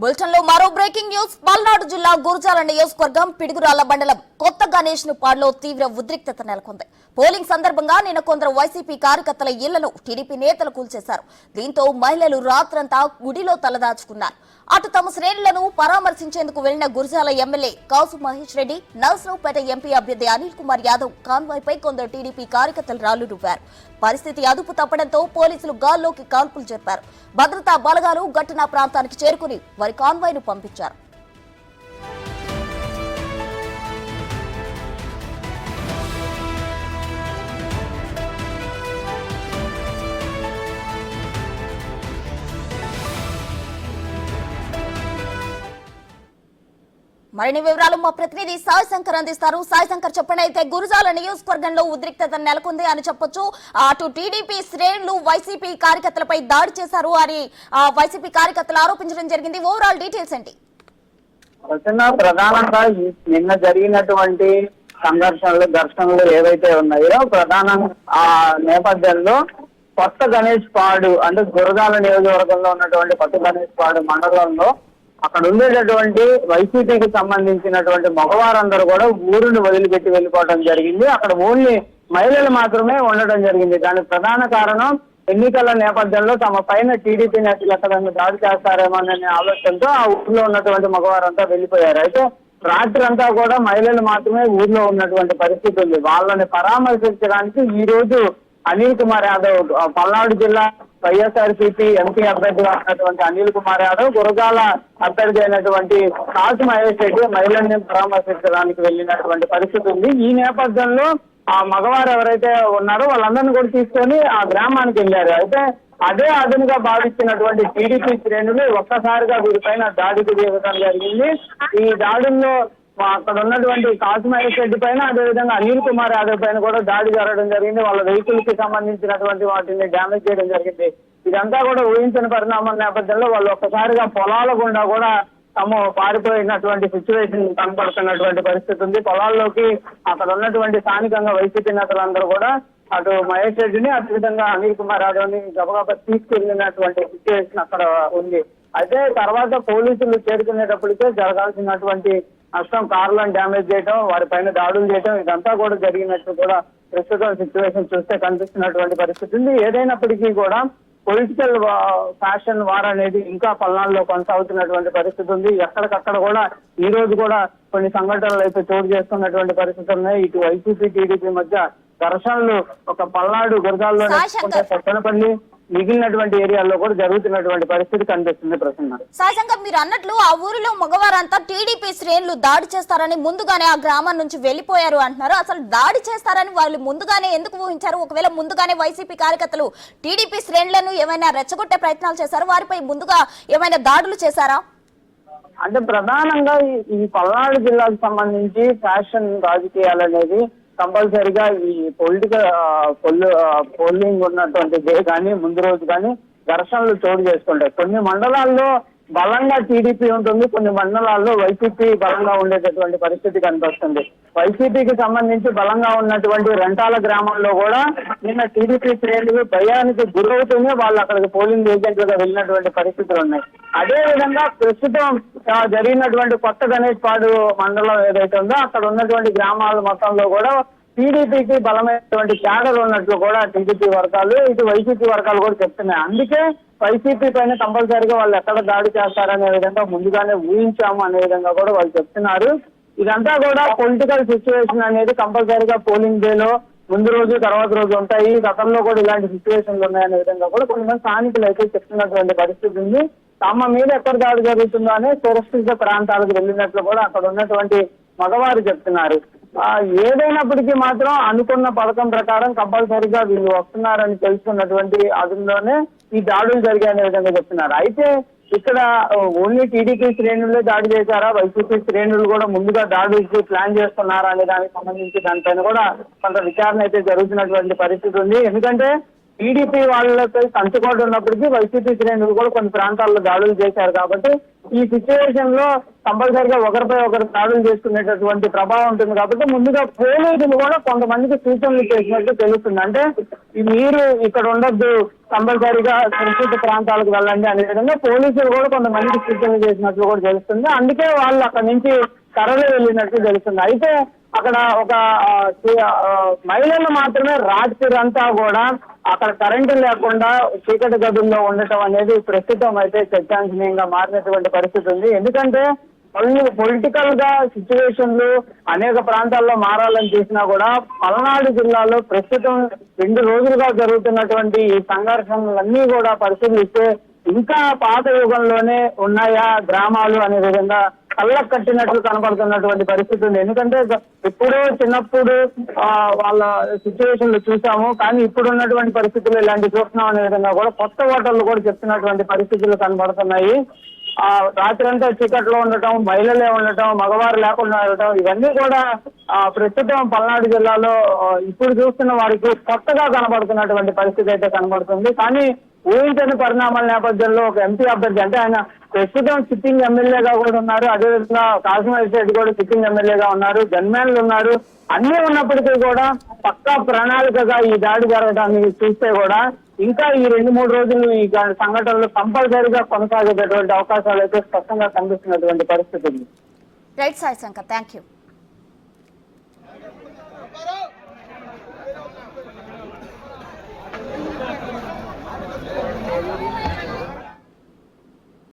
Bulletin లో మరో breaking news. Palnadu జిల్లా గురజాల నియోజకవర్గం పిడుగురాళ్ల మండలం కొత్త గణేష్ పాడులో తీవ్ర ఉద్రిక్తత నెలకొంది. పోలింగ్ సందర్భంగా నిన్న కొందరు వైసీపీ కార్యకర్తల ఇళ్లను టీడీపీ నేతలు కూల్చేశారు. దీంతో మహిళలు రాత్రంతా గుడిలో తలదాచుకున్నారు. అటు తమ శ్రేణులను పరామర్శించేందుకు వెళ్లిన గురజాల ఎమ్మెల్యే కాసు మహేష్ రెడ్డి, నర్సరావుపేట ఎంపీ అభ్యర్థి అనిల్ కుమార్ యాదవ్ కాన్వాయ్పై కొందరు టీడీపీ కార్యకర్తలు రాళ్లు రువ్వారు. పరిస్థితి అదుపు తప్పడంతో పోలీసులు గాల్లోకి కాల్పులు జరిపారు. భద్రతా బలగాలు ఘటనా ప్రాంతానికి చేరుకుని వారి కాన్వాయ్ను పంపించారు. మరిన్ని వివరాలు మా ప్రతినిధి సాయి శంకర్ అందిస్తారు. సాయి శంకర్, చెప్పండి. అయితే గురజాల నియోజకవర్గంలో ఉద్రిక్తత నెలకొంది అని చెప్పొచ్చు. అటు టీడీపీ శ్రేణులు వైసీపీ కార్యకర్తలపై దాడి చేశారు అని వైసీపీ కార్యకర్తలు ఆరోపించడం జరిగింది. ఓవరాల్ డీటెయిల్స్ ఏంటి? ప్రధానంగా నిన్న జరిగినటువంటి ఘర్షణలు ఏవైతే ఉన్నాయో ప్రధాన ఆ నేపథ్యంలో కొత్త గణేష్ పాడు అంటే గురజాల నియోజకవర్గంలో ఉన్నటువంటి కొత్త గణేష్ పాడు మండలంలో అక్కడ ఉండేటటువంటి వైసీపీకి సంబంధించినటువంటి మగవారందరూ కూడా ఊరిని వదిలిపెట్టి వెళ్ళిపోవడం జరిగింది. అక్కడ ఓన్లీ మహిళలు మాత్రమే ఉండడం జరిగింది. దానికి ప్రధాన కారణం ఎన్నికల నేపథ్యంలో తమ పైన టీడీపీ నేతలు ఎక్కడన్నా దాడి చేస్తారేమోననే ఆలోచనతో ఆ ఊర్లో ఉన్నటువంటి మగవారంతా వెళ్ళిపోయారు. అయితే రాత్రి అంతా కూడా మహిళలు మాత్రమే ఊర్లో ఉన్నటువంటి పరిస్థితి ఉంది. వాళ్ళని పరామర్శించడానికి ఈ రోజు అనిల్ కుమార్ యాదవ్, పల్నాడు జిల్లా వైఎస్ఆర్సీపీ ఎంపీ అభ్యర్థిగా ఉన్నటువంటి అనిల్ కుమార్ యాదవ్, గురజాల అభ్యర్థి అయినటువంటి కాసు మహేష్ రెడ్డి మహిళల్ని పరామర్శించడానికి వెళ్ళినటువంటి పరిస్థితి ఉంది. ఈ నేపథ్యంలో ఆ మగవారు ఎవరైతే ఉన్నారో వాళ్ళందరినీ కూడా తీసుకొని ఆ గ్రామానికి వెళ్ళారు. అయితే అదే అదునుగా భావించినటువంటి టీడీపీ శ్రేణులు ఒక్కసారిగా వీరిపైన దాడికి దిగడం జరిగింది. ఈ దాడుల్లో అక్కడ ఉన్నటువంటి కాసు మహేష్ రెడ్డి పైన, అదేవిధంగా అనిల్ కుమార్ యాదవ్ పైన కూడా దాడి జరగడం జరిగింది. వాళ్ళ వెహికల్ కి సంబంధించినటువంటి వాటిని డ్యామేజ్ చేయడం జరిగింది. ఇదంతా కూడా ఊహించిన పరిణామం నేపథ్యంలో వాళ్ళు ఒక్కసారిగా పొలాల గుండా కూడా తాము పారిపోయినటువంటి సిచ్యువేషన్ కనపడుతున్నటువంటి పరిస్థితి ఉంది. పొలాల్లోకి అక్కడ ఉన్నటువంటి స్థానికంగా వైసీపీ నేతలందరూ కూడా అటు మహేష్ రెడ్డిని, అదేవిధంగా అనిల్ కుమార్ యాదవ్ని గబగబా తీసుకెళ్లినటువంటి సిచ్యువేషన్ అక్కడ ఉంది. అయితే తర్వాత పోలీసులు చేరుకునేటప్పటికే జరగాల్సినటువంటి నష్టం, కార్లను డ్యామేజ్ చేయడం, వారి పైన దాడులు చేయడం, ఇదంతా కూడా జరిగినట్టు కూడా ప్రస్తుతం సిచ్యువేషన్ చూస్తే కనిపిస్తున్నటువంటి పరిస్థితి ఉంది. ఏదైనప్పటికీ కూడా పొలిటికల్ ఫ్యాషన్ వార్ అనేది ఇంకా పల్నాడులో కొనసాగుతున్నటువంటి పరిస్థితి ఉంది. ఎక్కడికక్కడ కూడా ఈ రోజు కూడా కొన్ని సంఘటనలు అయితే చోటు చేసుకున్నటువంటి పరిస్థితులు ఉన్నాయి. ఇటు వైసీపీ టీడీపీ మధ్య ఘర్షణలు ఒక పల్నాడు గురజాల్లో కొత్తనపల్లి మిగిలినటువంటి ఏరియాల్లో కూడా జరుగుతున్నటువంటి పరిస్థితి కనిపిస్తుంది. ప్రసన్న సాయిశంకర్, మీరు అన్నట్లు ఆ ఊరిలో మగవారంతా టీడీపీ శ్రేణులు దాడి చేస్తారని ముందుగానే ఆ గ్రామం నుంచి వెళ్లిపోయారు అంటున్నారు. అసలు దాడి చేస్తారని వాళ్ళు ముందుగానే ఎందుకు ఊహించారు? ఒకవేళ ముందుగానే వైసీపీ కార్యకర్తలు టీడీపీ శ్రేణులను ఏమైనా రెచ్చగొట్టే ప్రయత్నాలు చేశారు? వారిపై ముందుగా ఏమైనా దాడులు చేశారా? అంటే ప్రధానంగా ఈ పల్నాడు జిల్లాకు సంబంధించి ఫ్యాషన్ రాజకీయాలు అనేది కంపల్సరిగా ఈ పొలిటికల్ పోలింగ్ ఉన్నటువంటి డే కానీ ముందు రోజు కానీ ఘర్షణలు చోటు చేసుకుంటాయి. కొన్ని మండలాల్లో బలంగా టీడీపీ ఉంటుంది, కొన్ని మండలాల్లో వైసీపీ బలంగా ఉండేటటువంటి పరిస్థితి కనిపిస్తుంది. వైసీపీకి సంబంధించి బలంగా ఉన్నటువంటి రెంటాల గ్రామంలో కూడా నిన్న టీడీపీ శ్రేణులు భయానికి గురవుతూనే వాళ్ళు అక్కడికి పోలింగ్ ఏజెంట్లుగా వెళ్ళినటువంటి పరిస్థితులు ఉన్నాయి. అదే విధంగా ప్రస్తుతం జరిగినటువంటి కొత్త గణేష్ పాడు మండలం ఏదైతే ఉందో అక్కడ ఉన్నటువంటి గ్రామాల మొత్తంలో కూడా టీడీపీకి బలమైనటువంటి క్యాడర్ ఉన్నట్లు కూడా టీడీపీ వర్గాలు, ఇటు వైసీపీ వర్గాలు కూడా చెప్తున్నాయి. అందుకే వైసీపీ పైన కంపల్సరీగా వాళ్ళు ఎక్కడ దాడి చేస్తారనే విధంగా ముందుగానే ఊహించాము అనే విధంగా కూడా వాళ్ళు చెప్తున్నారు. ఇదంతా కూడా పొలిటికల్ సిచ్యువేషన్ అనేది కంపల్సరీగా పోలింగ్ డేలో ముందు రోజు తర్వాత రోజు ఉంటాయి. గతంలో కూడా ఇలాంటి సిచ్యువేషన్లు ఉన్నాయనే విధంగా కూడా కొంతమంది స్థానికులు అయితే చెప్తున్నటువంటి పరిస్థితి ఉంది. తమ మీద ఎక్కడ దాడి జరుగుతుందో అనే సురక్షిత ప్రాంతాలకు వెళ్ళినట్లు కూడా అక్కడ ఉన్నటువంటి మగవారు చెప్తున్నారు. ఏదైనప్పటికీ మాత్రం అనుకున్న పథకం ప్రకారం కంపల్సరీగా వీళ్ళు వస్తున్నారని తెలుసుకున్నటువంటి అదులోనే ఈ దాడులు జరిగాయనే విధంగా చెప్తున్నారు. అయితే ఇక్కడ ఓన్లీ టీడీపీ శ్రేణులే దాడి చేశారా, వైసీపీ శ్రేణులు కూడా ముందుగా దాడులకి ప్లాన్ చేస్తున్నారా అనే దానికి సంబంధించి దానిపైన కూడా కొంత విచారణ అయితే జరుగుతున్నటువంటి పరిస్థితి ఉంది. ఎందుకంటే టీడీపీ వాళ్ళపై కంచుకోట ఉన్నప్పటికీ వైసీపీ శ్రేణులు కూడా కొన్ని ప్రాంతాల్లో దాడులు చేశారు కాబట్టి ఈ సిచ్యువేషన్ లో కంపల్సరిగా ఒకరిపై ఒకరు దాడులు చేసుకునేటటువంటి ప్రభావం ఉంటుంది కాబట్టి ముందుగా పోలీసులు కూడా కొంతమందికి సూచనలు చేసినట్టు తెలుస్తుంది. అంటే మీరు ఇక్కడ ఉండొద్దు, కంపల్సరిగా సురక్షిత ప్రాంతాలకు వెళ్ళండి అనే విధంగా పోలీసులు కూడా కొంతమందికి సూచనలు చేసినట్లు కూడా తెలుస్తుంది. అందుకే వాళ్ళు అక్కడ నుంచి తరలి వెళ్ళినట్టు తెలుస్తుంది. అయితే అక్కడ ఒక మహిళలు మాత్రమే రాత్రి అంతా కూడా అక్కడ కరెంటు లేకుండా చీకటి గదుల్లో ఉండటం అనేది ప్రస్తుతం అయితే చర్చాంశనీయంగా మారినటువంటి పరిస్థితి ఉంది. ఎందుకంటే పొలిటికల్ గా సిచ్యువేషన్లు అనేక ప్రాంతాల్లో మారాలని చూసినా కూడా పల్నాడు జిల్లాలో ప్రస్తుతం 2 రోజులుగా జరుగుతున్నటువంటి ఈ సంఘర్షణలన్నీ కూడా పరిశీలిస్తే ఇంకా పాత యుగంలోనే ఉన్నాయా గ్రామాలు అనే విధంగా కళ్ళకు కట్టినట్లు కనపడుతున్నటువంటి పరిస్థితి ఉంది. ఎందుకంటే ఎప్పుడో చిన్నప్పుడు వాళ్ళ సిచ్యువేషన్లు చూసాము, కానీ ఇప్పుడు ఉన్నటువంటి పరిస్థితులు ఇలాంటి చూస్తున్నాం అనే విధంగా కూడా కొత్త ఓటర్లు కూడా చెప్తున్నటువంటి పరిస్థితులు కనబడుతున్నాయి. రాత్రంతా చీకట్లో ఉండటం, మహిళలే ఉండటం, మగవారు లేకుండా ఉండటం, ఇవన్నీ కూడా ప్రస్తుతం పల్నాడు జిల్లాలో ఇప్పుడు చూస్తున్న వారికి కొత్తగా కనబడుతున్నటువంటి పరిస్థితి అయితే కనబడుతుంది. కానీ ఊహించని పరిణామాల నేపథ్యంలో ఒక ఎంపీ అభ్యర్థి, అంటే ఆయన ప్రస్తుతం సిట్టింగ్ ఎమ్మెల్యేగా కూడా ఉన్నారు, అదేవిధంగా కాశ్మీర్ రెడ్డి కూడా సిట్టింగ్ ఎమ్మెల్యేగా ఉన్నారు, గన్మ్యాన్లు ఉన్నారు, అన్ని ఉన్నప్పటికీ కూడా పక్కా ప్రణాళికగా ఈ దాడి జరగడాన్ని చూస్తే కూడా ఇంకా ఈ 2-3 రోజులు ఈ సంఘటనలు కంపల్సరీగా కొనసాగేటటువంటి అవకాశాలు అయితే స్పష్టంగా కనిపిస్తున్నటువంటి పరిస్థితి ఉంది. Right Sai Shankar, thank you.